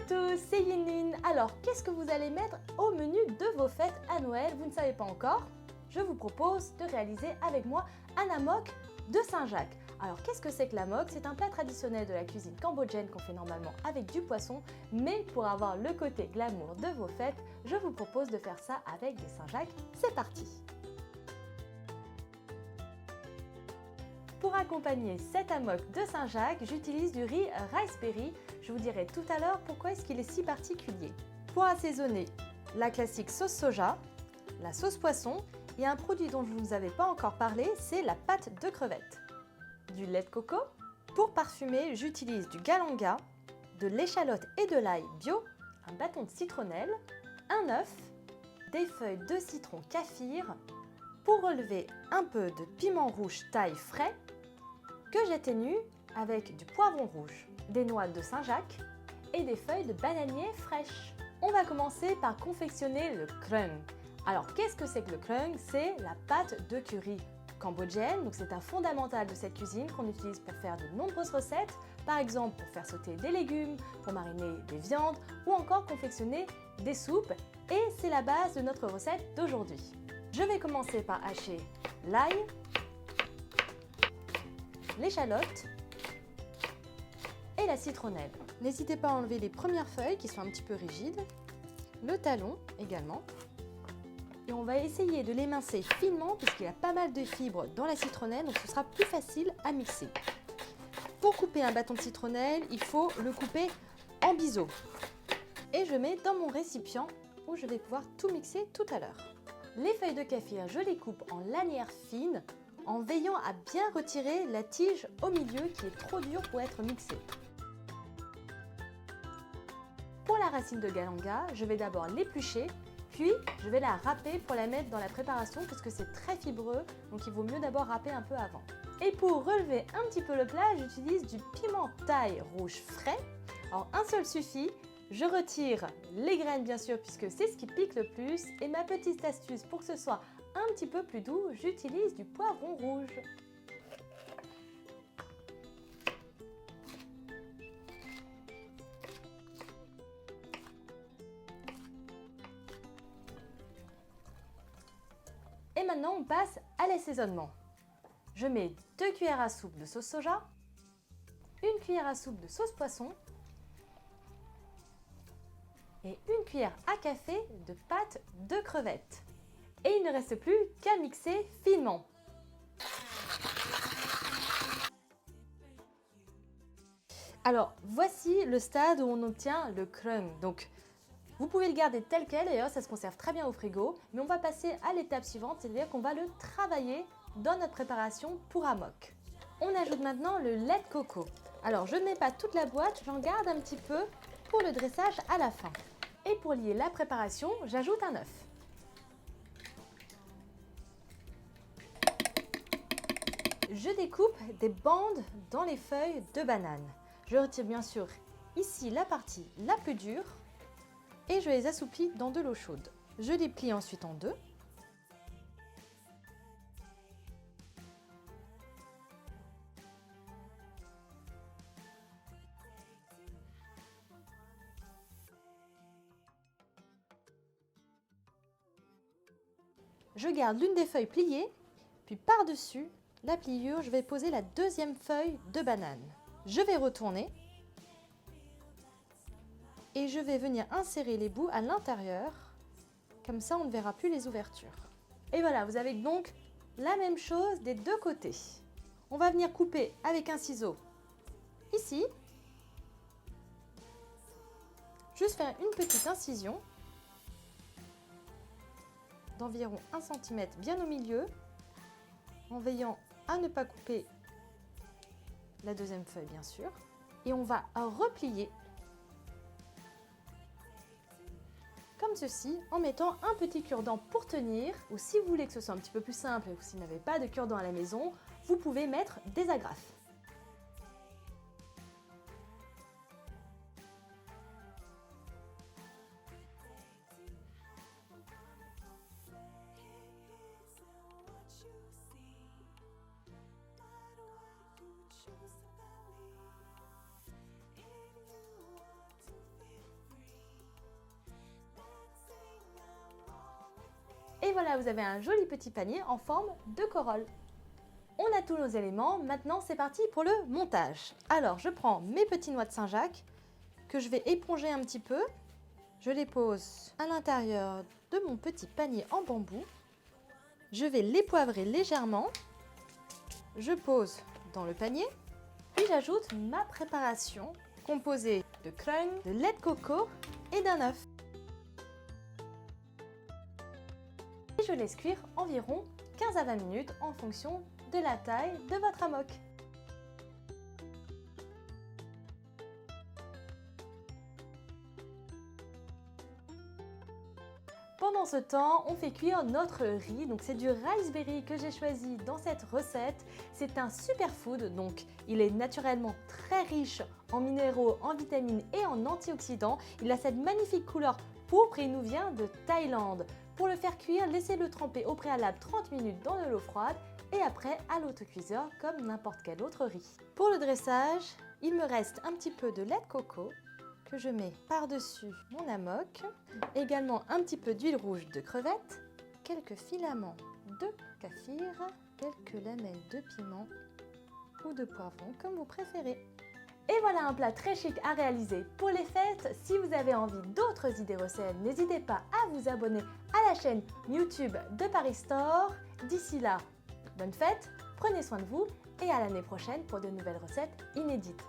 à tous, c'est Yinlin. Alors, qu'est-ce que vous allez mettre au menu de vos fêtes à Noël? Vous ne savez pas encore? Je vous propose de réaliser avec moi un amok de Saint-Jacques. Alors, qu'est-ce que c'est que l'amok? C'est un plat traditionnel de la cuisine cambodgienne qu'on fait normalement avec du poisson, mais pour avoir le côté glamour de vos fêtes, je vous propose de faire ça avec des Saint-Jacques. C'est parti! Pour accompagner cet amok de Saint-Jacques, j'utilise du riz Riceberry. Je vous dirai tout à l'heure pourquoi est-ce qu'il est si particulier. Pour assaisonner, la classique sauce soja, la sauce poisson et un produit dont je ne vous avais pas encore parlé, c'est la pâte de crevettes. Du lait de coco. Pour parfumer, j'utilise du galanga, de l'échalote et de l'ail bio, un bâton de citronnelle, un œuf, des feuilles de citron kaffir. Pour relever, un peu de piment rouge thaï frais que j'atténue avec du poivron rouge, des noix de Saint-Jacques et des feuilles de bananier fraîches. On va commencer par confectionner le krung. Alors qu'est-ce que c'est que le krung? C'est la pâte de curry cambodgienne, donc c'est un fondamental de cette cuisine qu'on utilise pour faire de nombreuses recettes, par exemple pour faire sauter des légumes, pour mariner des viandes ou encore confectionner des soupes, et c'est la base de notre recette d'aujourd'hui. Je vais commencer par hacher l'ail, l'échalote et la citronnelle. N'hésitez pas à enlever les premières feuilles qui sont un petit peu rigides, le talon également. Et on va essayer de l'émincer finement puisqu'il y a pas mal de fibres dans la citronnelle, donc ce sera plus facile à mixer. Pour couper un bâton de citronnelle, il faut le couper en biseau. Et je mets dans mon récipient où je vais pouvoir tout mixer tout à l'heure. Les feuilles de kaffir, je les coupe en lanières fines en veillant à bien retirer la tige au milieu qui est trop dure pour être mixée. Pour la racine de galanga, je vais d'abord l'éplucher, puis je vais la râper pour la mettre dans la préparation puisque c'est très fibreux, donc il vaut mieux d'abord râper un peu avant. Et pour relever un petit peu le plat, j'utilise du piment thaï rouge frais. Alors un seul suffit. Je retire les graines bien sûr puisque c'est ce qui pique le plus, et ma petite astuce pour que ce soit un petit peu plus doux, j'utilise du poivron rouge. Et maintenant on passe à l'assaisonnement. Je mets 2 cuillères à soupe de sauce soja, 1 cuillère à soupe de sauce poisson, et 1 cuillère à café de pâte de crevettes. Et il ne reste plus qu'à mixer finement. Alors, voici le stade où on obtient le krung. Donc, vous pouvez le garder tel quel, d'ailleurs ça se conserve très bien au frigo, mais on va passer à l'étape suivante, c'est-à-dire qu'on va le travailler dans notre préparation pour amok. On ajoute maintenant le lait de coco. Alors, je ne mets pas toute la boîte, j'en garde un petit peu pour le dressage à la fin. Et pour lier la préparation, j'ajoute un œuf. Je découpe des bandes dans les feuilles de banane. Je retire bien sûr ici la partie la plus dure et je les assouplis dans de l'eau chaude. Je les plie ensuite en deux. Je garde l'une des feuilles pliées, puis par-dessus la pliure, je vais poser la deuxième feuille de banane. Je vais retourner et je vais venir insérer les bouts à l'intérieur. Comme ça, on ne verra plus les ouvertures. Et voilà, vous avez donc la même chose des deux côtés. On va venir couper avec un ciseau ici. Juste faire une petite incision d'environ 1 cm bien au milieu, en veillant à ne pas couper la deuxième feuille bien sûr. Et on va replier comme ceci en mettant un petit cure-dent pour tenir, ou si vous voulez que ce soit un petit peu plus simple et que si vous n'avez pas de cure-dent à la maison, vous pouvez mettre des agrafes. Et voilà, vous avez un joli petit panier en forme de corolle. On a tous nos éléments, maintenant c'est parti pour le montage. Alors je prends mes petits noix de Saint-Jacques que je vais éponger un petit peu. Je les pose à l'intérieur de mon petit panier en bambou. Je vais les poivrer légèrement. Je pose dans le panier. Puis j'ajoute ma préparation composée de crème, de lait de coco et d'un œuf. Et je laisse cuire environ 15 à 20 minutes en fonction de la taille de votre amok. Pendant ce temps, on fait cuire notre riz. Donc c'est du Riceberry que j'ai choisi dans cette recette. C'est un superfood, donc il est naturellement très riche en minéraux, en vitamines et en antioxydants. Il a cette magnifique couleur pourpre et il nous vient de Thaïlande. Pour le faire cuire, laissez-le tremper au préalable 30 minutes dans de l'eau froide et après à l'autocuiseur comme n'importe quel autre riz. Pour le dressage, il me reste un petit peu de lait de coco que je mets par-dessus mon amok, également un petit peu d'huile rouge de crevette, quelques filaments de kaffir, quelques lamelles de piment ou de poivron comme vous préférez. Et voilà un plat très chic à réaliser pour les fêtes. Si vous avez envie d'autres idées recettes, n'hésitez pas à vous abonner à la chaîne YouTube de Paris Store. D'ici là, bonne fête, prenez soin de vous et à l'année prochaine pour de nouvelles recettes inédites.